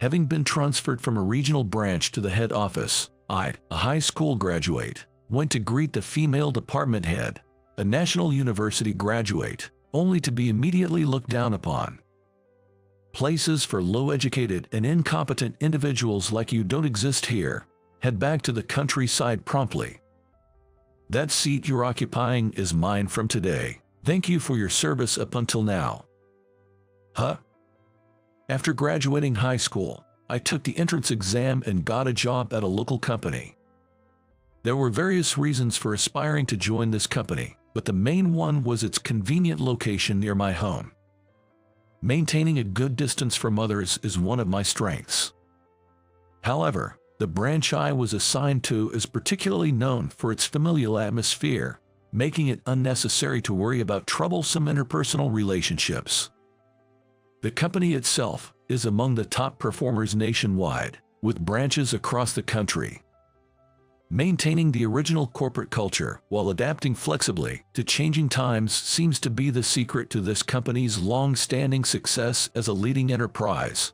Having been transferred from a regional branch to the head office, I, a high school graduate, went to greet the female department head, a national university graduate, only to be immediately looked down upon. Places for low-educated and incompetent individuals like you don't exist here. Head back to the countryside promptly. That seat you're occupying is mine from today. Thank you for your service up until now. Huh? After graduating high school, I took the entrance exam and got a job at a local company. There were various reasons for aspiring to join this company, but the main one was its convenient location near my home. Maintaining a good distance from others is one of my strengths. However, the branch I was assigned to is particularly known for its familial atmosphere, making it unnecessary to worry about troublesome interpersonal relationships. The company itself is among the top performers nationwide, with branches across the country. Maintaining the original corporate culture while adapting flexibly to changing times seems to be the secret to this company's long-standing success as a leading enterprise.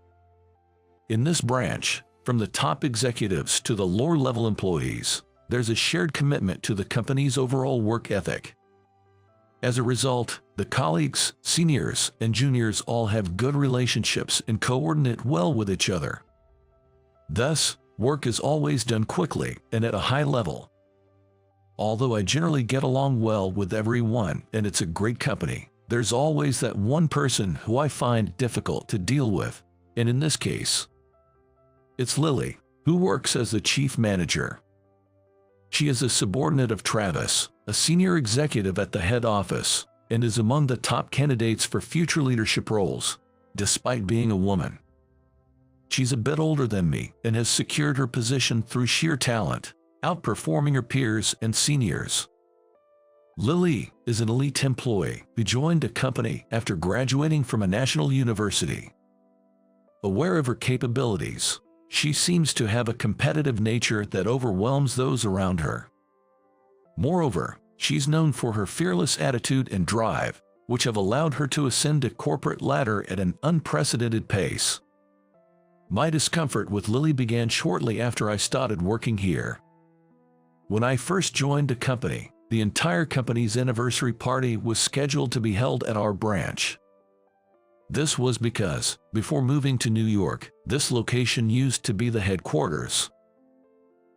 In this branch, from the top executives to the lower-level employees, there's a shared commitment to the company's overall work ethic. As a result, the colleagues, seniors, and juniors all have good relationships and coordinate well with each other. Thus, work is always done quickly and at a high level. Although I generally get along well with everyone and it's a great company, there's always that one person who I find difficult to deal with, and in this case, it's Lily, who works as the chief manager. She is a subordinate of Travis, a senior executive at the head office, and is among the top candidates for future leadership roles, despite being a woman. She's a bit older than me and has secured her position through sheer talent, outperforming her peers and seniors. Lily is an elite employee who joined a company after graduating from a national university. Aware of her capabilities, she seems to have a competitive nature that overwhelms those around her. Moreover, she's known for her fearless attitude and drive, which have allowed her to ascend a corporate ladder at an unprecedented pace. My discomfort with Lily began shortly after I started working here. When I first joined the company, the entire company's anniversary party was scheduled to be held at our branch. This was because, before moving to New York, this location used to be the headquarters.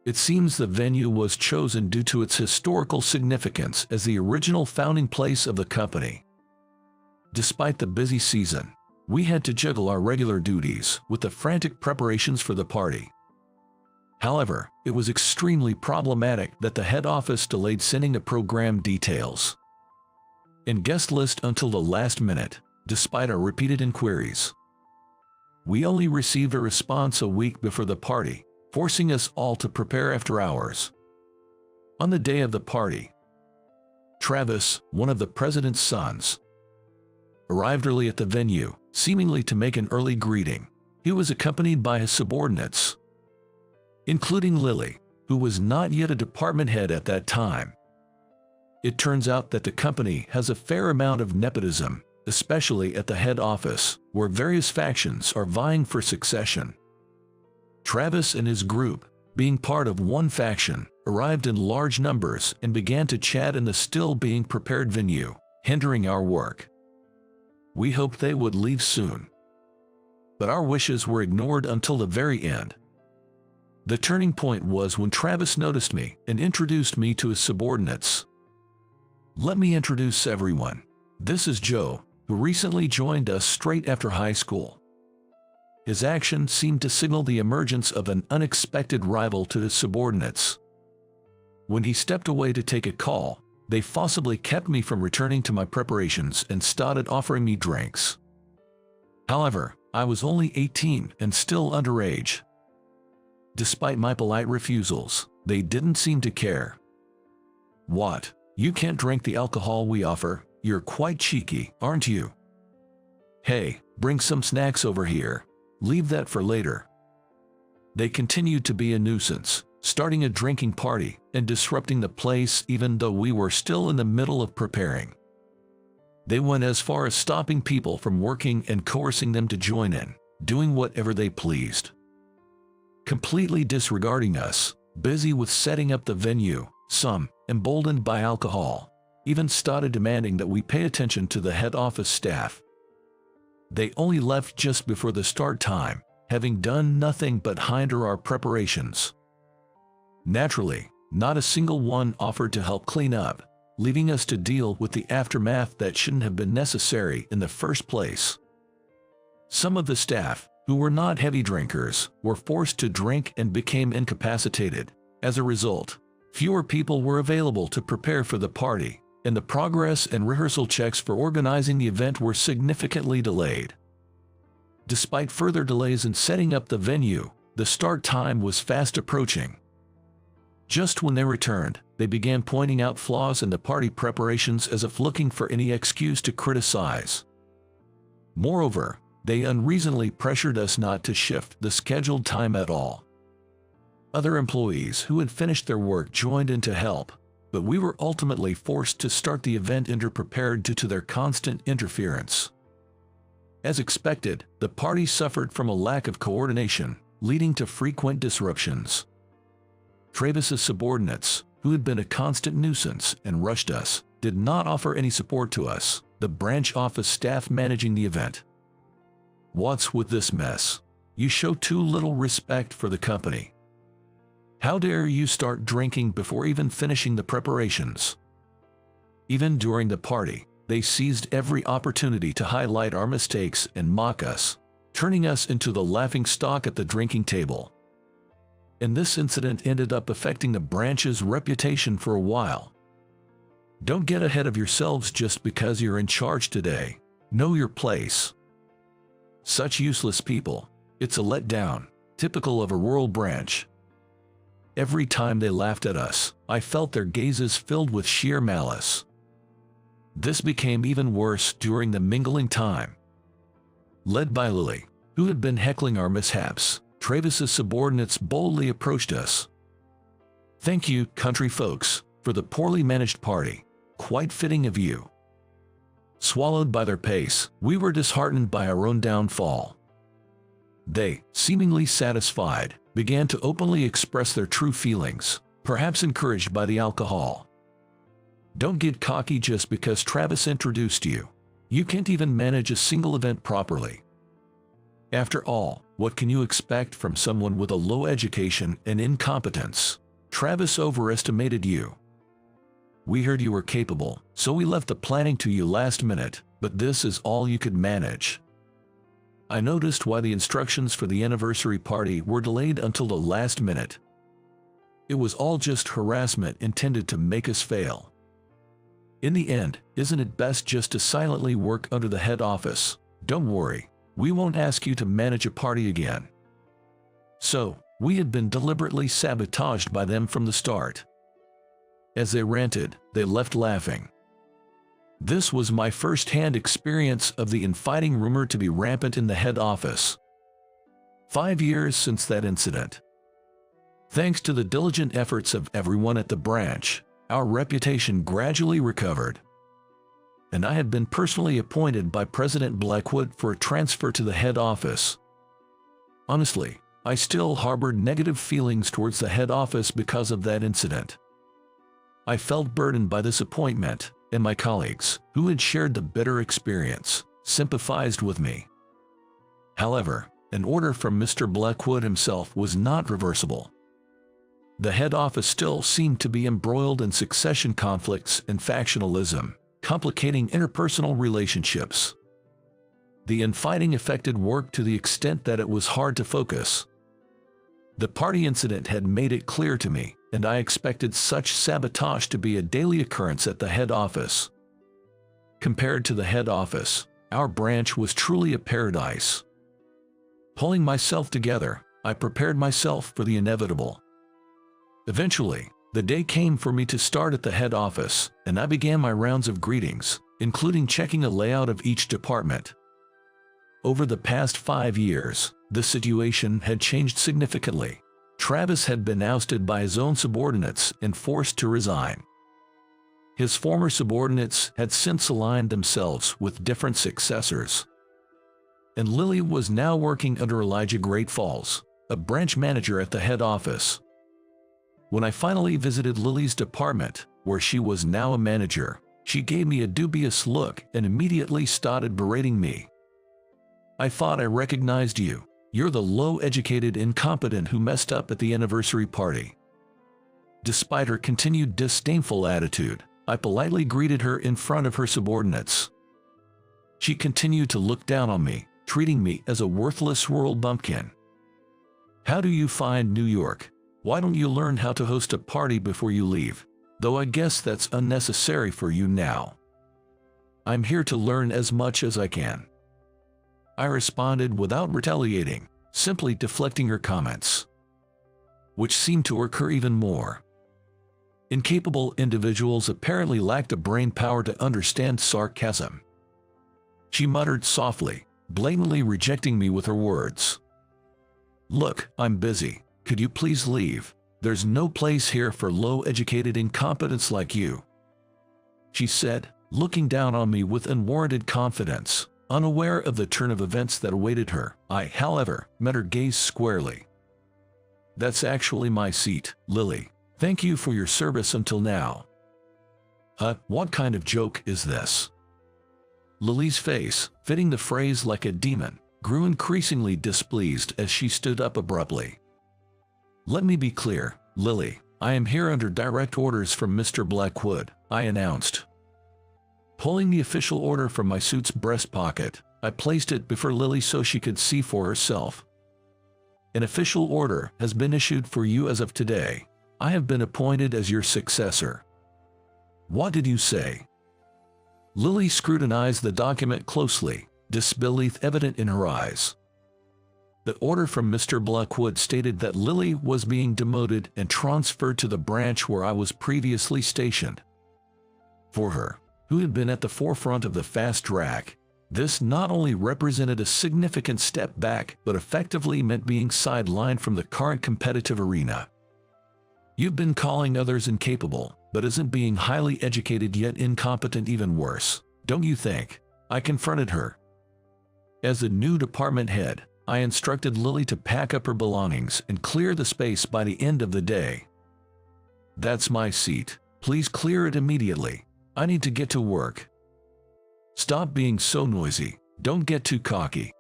It seems the venue was chosen due to its historical significance as the original founding place of the company. Despite the busy season, we had to juggle our regular duties with the frantic preparations for the party. However, it was extremely problematic that the head office delayed sending the program details and guest list until the last minute, despite our repeated inquiries. We only received a response a week before the party, forcing us all to prepare after hours. On the day of the party, Travis, one of the president's sons, arrived early at the venue, seemingly to make an early greeting. He was accompanied by his subordinates, including Lily, who was not yet a department head at that time. It turns out that the company has a fair amount of nepotism, especially at the head office, where various factions are vying for succession. Travis and his group, being part of one faction, arrived in large numbers and began to chat in the still being prepared venue, hindering our work. We hoped they would leave soon, but our wishes were ignored until the very end. The turning point was when Travis noticed me and introduced me to his subordinates. Let me introduce everyone. This is Joe, who recently joined us straight after high school. His action seemed to signal the emergence of an unexpected rival to his subordinates. When he stepped away to take a call, they forcibly kept me from returning to my preparations and started offering me drinks. However, I was only 18 and still underage. Despite my polite refusals, they didn't seem to care. "What? You can't drink the alcohol we offer? You're quite cheeky, aren't you? Hey, bring some snacks over here. Leave that for later." They continued to be a nuisance, starting a drinking party and disrupting the place even though we were still in the middle of preparing. They went as far as stopping people from working and coercing them to join in, doing whatever they pleased, completely disregarding us, busy with setting up the venue. Some, emboldened by alcohol, even started demanding that we pay attention to the head office staff. They only left just before the start time, having done nothing but hinder our preparations. Naturally, not a single one offered to help clean up, leaving us to deal with the aftermath that shouldn't have been necessary in the first place. Some of the staff, who were not heavy drinkers, were forced to drink and became incapacitated. As a result, fewer people were available to prepare for the party, and the progress and rehearsal checks for organizing the event were significantly delayed. Despite further delays in setting up the venue, the start time was fast approaching. Just when they returned, they began pointing out flaws in the party preparations as if looking for any excuse to criticize. Moreover, they unreasonably pressured us not to shift the scheduled time at all. Other employees who had finished their work joined in to help, but we were ultimately forced to start the event underprepared due to their constant interference. As expected, the party suffered from a lack of coordination, leading to frequent disruptions. Travis's subordinates, who had been a constant nuisance and rushed us, did not offer any support to us, the branch office staff managing the event. What's with this mess? You show too little respect for the company. How dare you start drinking before even finishing the preparations? Even during the party, they seized every opportunity to highlight our mistakes and mock us, turning us into the laughingstock at the drinking table. And this incident ended up affecting the branch's reputation for a while. Don't get ahead of yourselves just because you're in charge today. Know your place. Such useless people. It's a letdown, typical of a rural branch. Every time they laughed at us, I felt their gazes filled with sheer malice. This became even worse during the mingling time. Led by Lily, who had been heckling our mishaps, Travis's subordinates boldly approached us. "Thank you, country folks, for the poorly managed party. Quite fitting of you." Swallowed by their pace, we were disheartened by our own downfall. They, seemingly satisfied, began to openly express their true feelings, perhaps encouraged by the alcohol. Don't get cocky just because Travis introduced you. You can't even manage a single event properly. After all, what can you expect from someone with a low education and incompetence? Travis overestimated you. We heard you were capable, so we left the planning to you last minute, but this is all you could manage. I noticed why the instructions for the anniversary party were delayed until the last minute. It was all just harassment intended to make us fail. In the end, isn't it best just to silently work under the head office? Don't worry, we won't ask you to manage a party again. So, we had been deliberately sabotaged by them from the start. As they ranted, they left laughing. This was my first-hand experience of the infighting rumor to be rampant in the head office. 5 years since that incident. Thanks to the diligent efforts of everyone at the branch, our reputation gradually recovered. And I had been personally appointed by President Blackwood for a transfer to the head office. Honestly, I still harbored negative feelings towards the head office because of that incident. I felt burdened by this appointment, and my colleagues, who had shared the bitter experience, sympathized with me. However, an order from Mr. Blackwood himself was not reversible. The head office still seemed to be embroiled in succession conflicts and factionalism, complicating interpersonal relationships. The infighting affected work to the extent that it was hard to focus. The party incident had made it clear to me, and I expected such sabotage to be a daily occurrence at the head office. Compared to the head office, our branch was truly a paradise. Pulling myself together, I prepared myself for the inevitable. Eventually, the day came for me to start at the head office, and I began my rounds of greetings, including checking the layout of each department. Over the past 5 years, the situation had changed significantly. Travis had been ousted by his own subordinates and forced to resign. His former subordinates had since aligned themselves with different successors. and Lily was now working under Elijah Great Falls, a branch manager at the head office. When I finally visited Lily's department, where she was now a manager, she gave me a dubious look and immediately started berating me. "I thought I recognized you. You're the low-educated incompetent who messed up at the anniversary party." Despite her continued disdainful attitude, I politely greeted her in front of her subordinates. She continued to look down on me, treating me as a worthless rural bumpkin. "How do you find New York? Why don't you learn how to host a party before you leave? Though I guess that's unnecessary for you now." "I'm here to learn as much as I can," I responded without retaliating, simply deflecting her comments, which seemed to irk her even more. Incapable individuals apparently lacked the brain power to understand sarcasm. She muttered softly, blatantly rejecting me with her words. "Look, I'm busy. Could you please leave? There's no place here for low-educated incompetents like you," she said, looking down on me with unwarranted confidence. Unaware of the turn of events that awaited her, I, however, met her gaze squarely. "That's actually my seat, Lily. Thank you for your service until now." What kind of joke is this?" Lily's face, fitting the phrase like a demon, grew increasingly displeased as she stood up abruptly. "Let me be clear, Lily. I am here under direct orders from Mr. Blackwood," I announced. Pulling the official order from my suit's breast pocket, I placed it before Lily so she could see for herself. "An official order has been issued for you as of today. I have been appointed as your successor." "What did you say?" Lily scrutinized the document closely, disbelief evident in her eyes. The order from Mr. Blackwood stated that Lily was being demoted and transferred to the branch where I was previously stationed. For her, who had been at the forefront of the fast track, this not only represented a significant step back but effectively meant being sidelined from the current competitive arena. "You've been calling others incapable, but isn't being highly educated yet incompetent even worse, don't you think?" I confronted her. As the new department head, I instructed Lily to pack up her belongings and clear the space by the end of the day. "That's my seat. Please clear it immediately. I need to get to work." "Stop being so noisy. Don't get too cocky."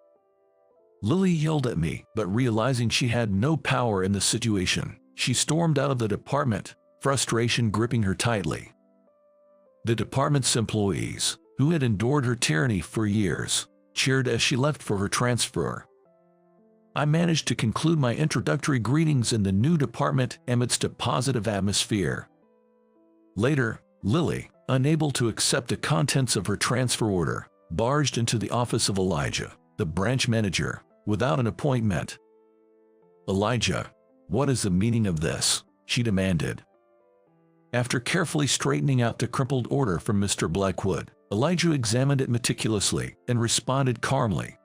Lily yelled at me, but realizing she had no power in the situation, she stormed out of the department, frustration gripping her tightly. The department's employees, who had endured her tyranny for years, cheered as she left for her transfer. I managed to conclude my introductory greetings in the new department amidst a positive atmosphere. Later, Lily, unable to accept the contents of her transfer order, barged into the office of Elijah, the branch manager, without an appointment. "Elijah, what is the meaning of this?" she demanded. After carefully straightening out the crumpled order from Mr. Blackwood, Elijah examined it meticulously and responded calmly.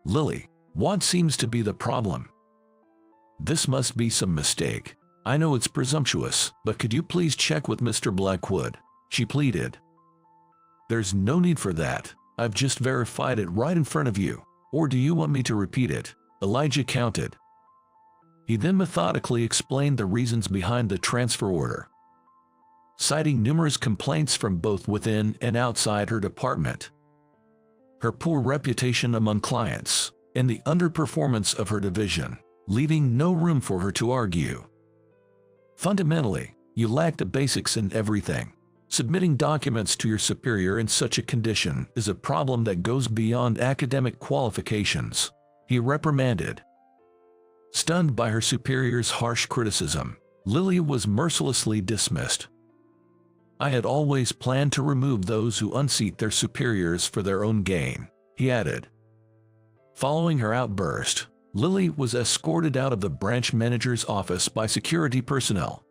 "Lily, what seems to be the problem?" "This must be some mistake. I know it's presumptuous, but could you please check with Mr. Blackwood?" she pleaded. "There's no need for that. I've just verified it right in front of you. Or do you want me to repeat it?" Elijah countered. He then methodically explained the reasons behind the transfer order, citing numerous complaints from both within and outside her department. Her poor reputation among clients, and the underperformance of her division, leaving no room for her to argue. "Fundamentally, you lack the basics in everything. Submitting documents to your superior in such a condition is a problem that goes beyond academic qualifications," he reprimanded. Stunned by her superior's harsh criticism, Lily was mercilessly dismissed. "I had always planned to remove those who unseat their superiors for their own gain," he added. Following her outburst, Lily was escorted out of the branch manager's office by security personnel.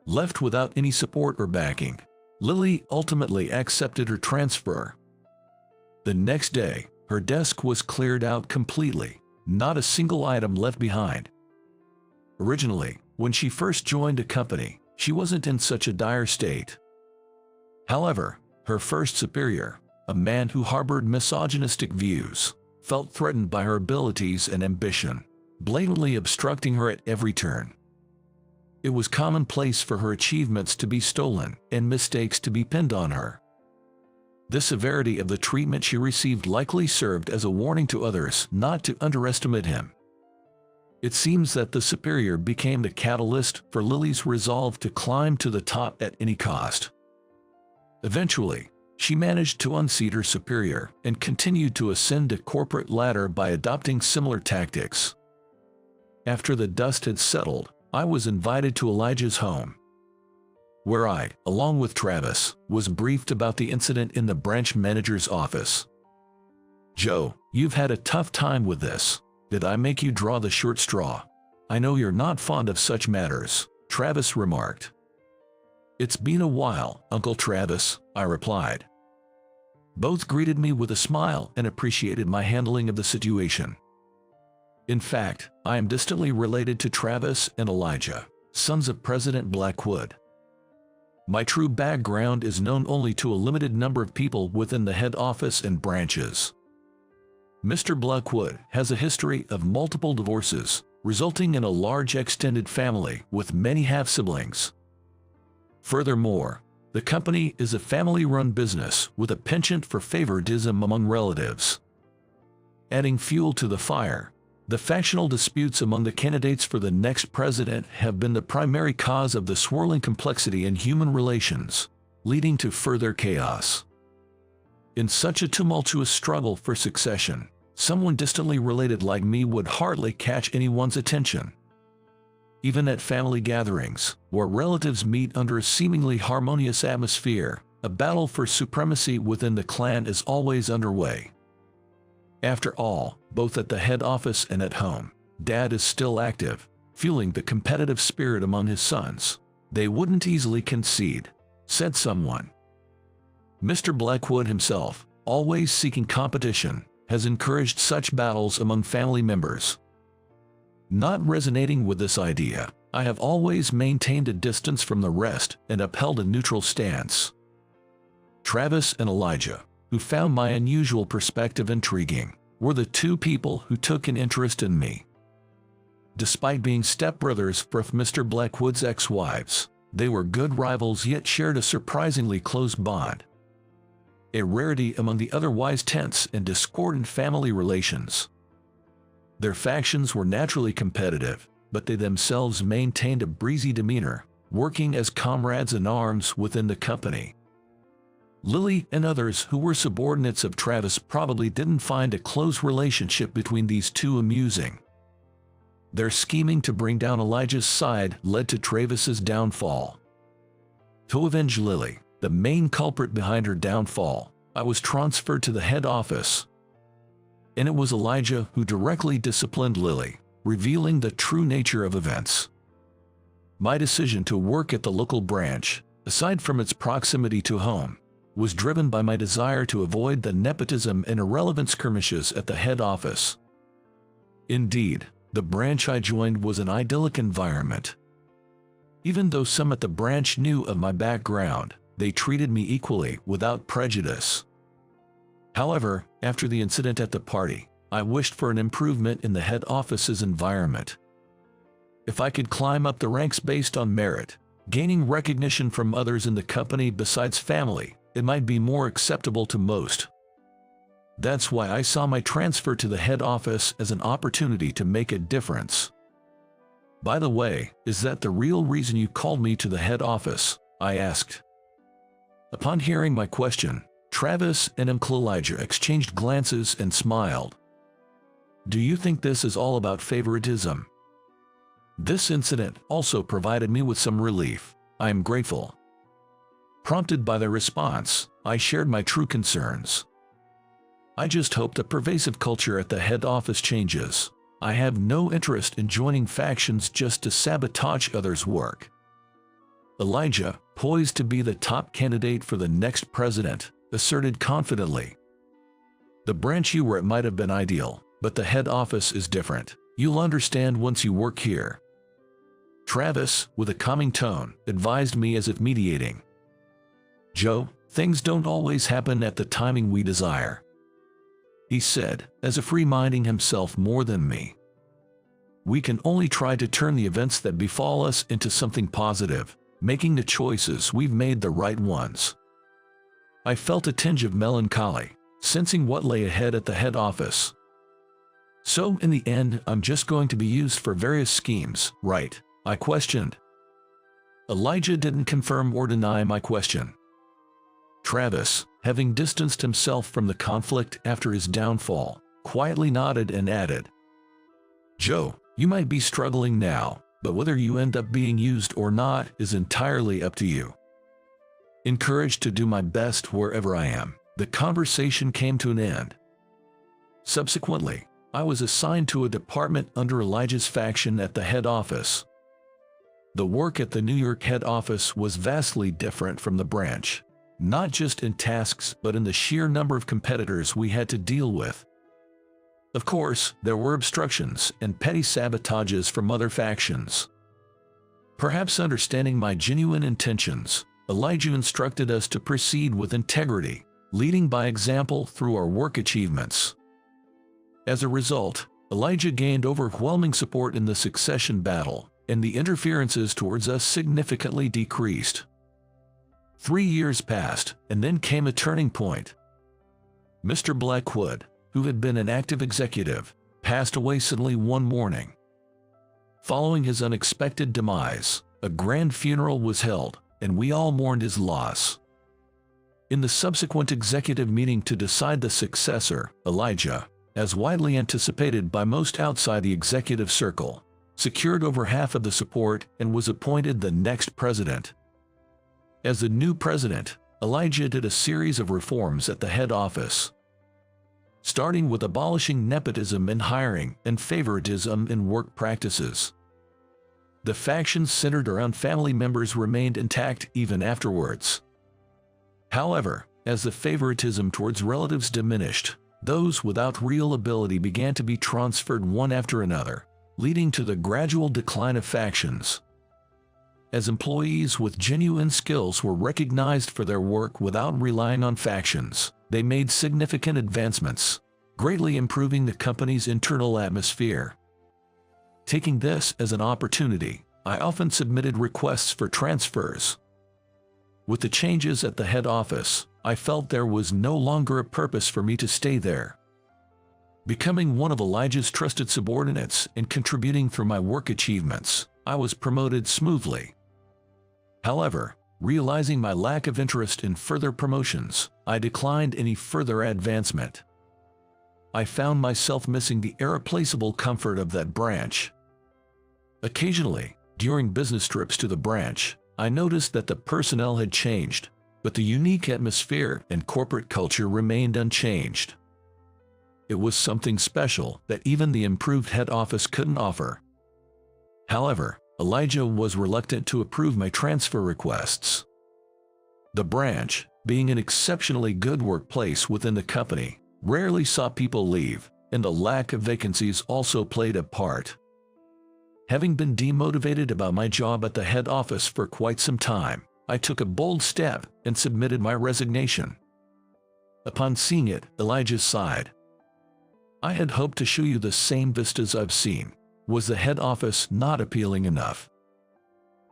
Left without any support or backing, Lily ultimately accepted her transfer. The next day, her desk was cleared out completely, not a single item left behind. Originally, when she first joined the company, she wasn't in such a dire state. However, her first superior, a man who harbored misogynistic views, felt threatened by her abilities and ambition, blatantly obstructing her at every turn. It was commonplace for her achievements to be stolen and mistakes to be pinned on her. The severity of the treatment she received likely served as a warning to others not to underestimate him. It seems that the superior became the catalyst for Lily's resolve to climb to the top at any cost. Eventually, she managed to unseat her superior and continued to ascend the corporate ladder by adopting similar tactics. After the dust had settled, I was invited to Elijah's home, where I, along with Travis, was briefed about the incident in the branch manager's office. "Joe, you've had a tough time with this. Did I make you draw the short straw? I know you're not fond of such matters," Travis remarked. "It's been a while, Uncle Travis," I replied. Both greeted me with a smile and appreciated my handling of the situation. In fact, I am distantly related to Travis and Elijah, sons of President Blackwood. My true background is known only to a limited number of people within the head office and branches. Mr. Blackwood has a history of multiple divorces, resulting in a large extended family with many half-siblings. Furthermore, the company is a family-run business with a penchant for favoritism among relatives. Adding fuel to the fire, the factional disputes among the candidates for the next president have been the primary cause of the swirling complexity in human relations, leading to further chaos. In such a tumultuous struggle for succession, someone distantly related like me would hardly catch anyone's attention. Even at family gatherings, where relatives meet under a seemingly harmonious atmosphere, a battle for supremacy within the clan is always underway. After all, both at the head office and at home, Dad is still active, fueling the competitive spirit among his sons. "They wouldn't easily concede," said someone. Mr. Blackwood himself, always seeking competition, has encouraged such battles among family members. Not resonating with this idea, I have always maintained a distance from the rest and upheld a neutral stance. Travis and Elijah, who found my unusual perspective intriguing, were the two people who took an interest in me. Despite being stepbrothers for Mr. Blackwood's ex-wives, they were good rivals yet shared a surprisingly close bond. A rarity among the otherwise tense and discordant family relations. Their factions were naturally competitive, but they themselves maintained a breezy demeanor, working as comrades in arms within the company. Lily and others who were subordinates of Travis probably didn't find a close relationship between these two amusing. Their scheming to bring down Elijah's side led to Travis's downfall. To avenge Lily, the main culprit behind her downfall, I was transferred to the head office. And it was Elijah who directly disciplined Lily, revealing the true nature of events. My decision to work at the local branch, aside from its proximity to home, was driven by my desire to avoid the nepotism and irrelevant skirmishes at the head office. Indeed, the branch I joined was an idyllic environment. Even though some at the branch knew of my background, they treated me equally without prejudice. However, after the incident at the party, I wished for an improvement in the head office's environment. If I could climb up the ranks based on merit, gaining recognition from others in the company besides family, it might be more acceptable to most. That's why I saw my transfer to the head office as an opportunity to make a difference. "By the way, is that the real reason you called me to the head office?" I asked. Upon hearing my question, Travis and Uncle Elijah exchanged glances and smiled. "Do you think this is all about favoritism?" This incident also provided me with some relief. I am grateful. Prompted by their response, I shared my true concerns. "I just hope the pervasive culture at the head office changes. I have no interest in joining factions just to sabotage others' work." Elijah, poised to be the top candidate for the next president, asserted confidently. "The branch you were at might have been ideal, but the head office is different. You'll understand once you work here." Travis, with a calming tone, advised me as if mediating. "Joe, things don't always happen at the timing we desire. he said, as if reminding himself more than me. We can only try to turn the events that befall us into something positive, making the choices we've made the right ones. I felt a tinge of melancholy, sensing what lay ahead at the head office. So, in the end, I'm just going to be used for various schemes, right? I questioned. Elijah didn't confirm or deny my question. Travis, having distanced himself from the conflict after his downfall, quietly nodded and added, "Joe, you might be struggling now, but whether you end up being used or not is entirely up to you." Encouraged to do my best wherever I am, the conversation came to an end. Subsequently, I was assigned to a department under Elijah's faction at the head office. The work at the New York head office was vastly different from the branch, not just in tasks but in the sheer number of competitors we had to deal with. Of course, there were obstructions and petty sabotages from other factions. Perhaps understanding my genuine intentions, Elijah instructed us to proceed with integrity, leading by example through our work achievements. As a result, Elijah gained overwhelming support in the succession battle, and the interferences towards us significantly decreased. 3 years passed, and then came a turning point. Mr. Blackwood, who had been an active executive, passed away suddenly one morning. Following his unexpected demise, a grand funeral was held, and we all mourned his loss. In the subsequent executive meeting to decide the successor, Elijah, as widely anticipated by most outside the executive circle, secured over half of the support and was appointed the next president. As the new president, Elijah did a series of reforms at the head office, starting with abolishing nepotism in hiring and favoritism in work practices. The factions centered around family members remained intact even afterwards. However, as the favoritism towards relatives diminished, those without real ability began to be transferred one after another, leading to the gradual decline of factions. As employees with genuine skills were recognized for their work without relying on factions, they made significant advancements, greatly improving the company's internal atmosphere. Taking this as an opportunity, I often submitted requests for transfers. With the changes at the head office, I felt there was no longer a purpose for me to stay there. Becoming one of Elijah's trusted subordinates and contributing through my work achievements, I was promoted smoothly. However, realizing my lack of interest in further promotions, I declined any further advancement. I found myself missing the irreplaceable comfort of that branch. Occasionally, during business trips to the branch, I noticed that the personnel had changed, but the unique atmosphere and corporate culture remained unchanged. It was something special that even the improved head office couldn't offer. However, Elijah was reluctant to approve my transfer requests. The branch, being an exceptionally good workplace within the company, rarely saw people leave, and the lack of vacancies also played a part. Having been demotivated about my job at the head office for quite some time, I took a bold step and submitted my resignation. Upon seeing it, Elijah sighed. "I had hoped to show you the same vistas I've seen. Was the head office not appealing enough?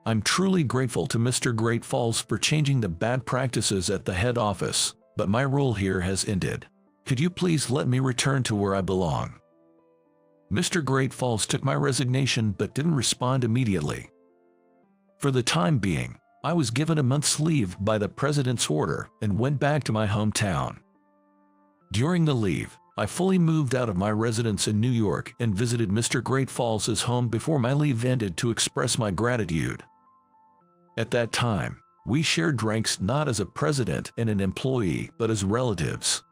I'm truly grateful to Mr. Great Falls for changing the bad practices at the head office, but my role here has ended. Could you please let me return to where I belong?" Mr. Great Falls took my resignation but didn't respond immediately. For the time being, I was given a month's leave by the president's order and went back to my hometown. During the leave, I fully moved out of my residence in New York and visited Mr. Great Falls' home before my leave ended to express my gratitude. At that time, we shared drinks not as a president and an employee but as relatives.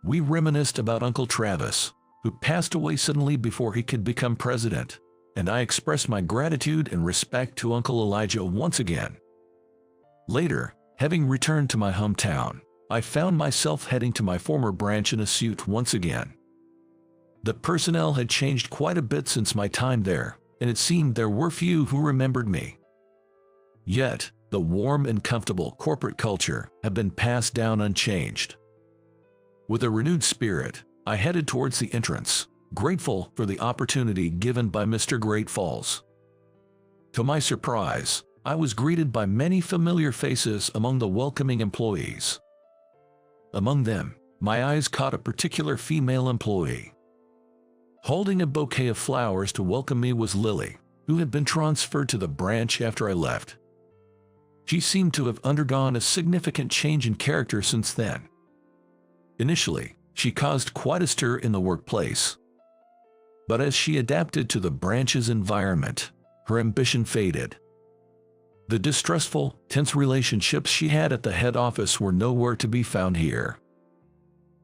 We reminisced about Uncle Travis, who passed away suddenly before he could become president, and I expressed my gratitude and respect to Uncle Elijah once again. Later, having returned to my hometown, I found myself heading to my former branch in a suit once again. The personnel had changed quite a bit since my time there, and it seemed there were few who remembered me. Yet, the warm and comfortable corporate culture had been passed down unchanged. With a renewed spirit, I headed towards the entrance, grateful for the opportunity given by Mr. Great Falls. To my surprise, I was greeted by many familiar faces among the welcoming employees. Among them, my eyes caught a particular female employee. Holding a bouquet of flowers to welcome me was Lily, who had been transferred to the branch after I left. She seemed to have undergone a significant change in character since then. Initially, she caused quite a stir in the workplace. But as she adapted to the branch's environment, her ambition faded. The distressful, tense relationships she had at the head office were nowhere to be found here.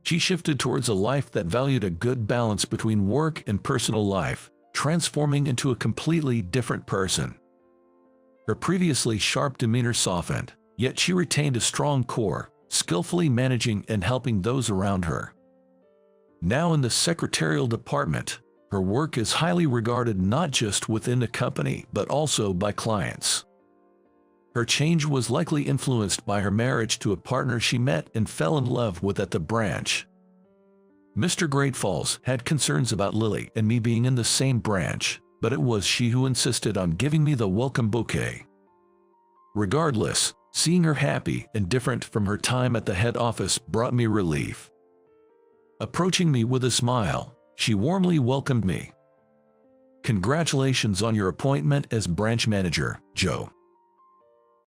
She shifted towards a life that valued a good balance between work and personal life, transforming into a completely different person. Her previously sharp demeanor softened, yet she retained a strong core, skillfully managing and helping those around her. Now in the secretarial department, her work is highly regarded not just within the company but also by clients. Her change was likely influenced by her marriage to a partner she met and fell in love with at the branch. Mr. Great Falls had concerns about Lily and me being in the same branch, but it was she who insisted on giving me the welcome bouquet. Regardless, seeing her happy and different from her time at the head office brought me relief. Approaching me with a smile, she warmly welcomed me. "Congratulations on your appointment as branch manager, Joe,"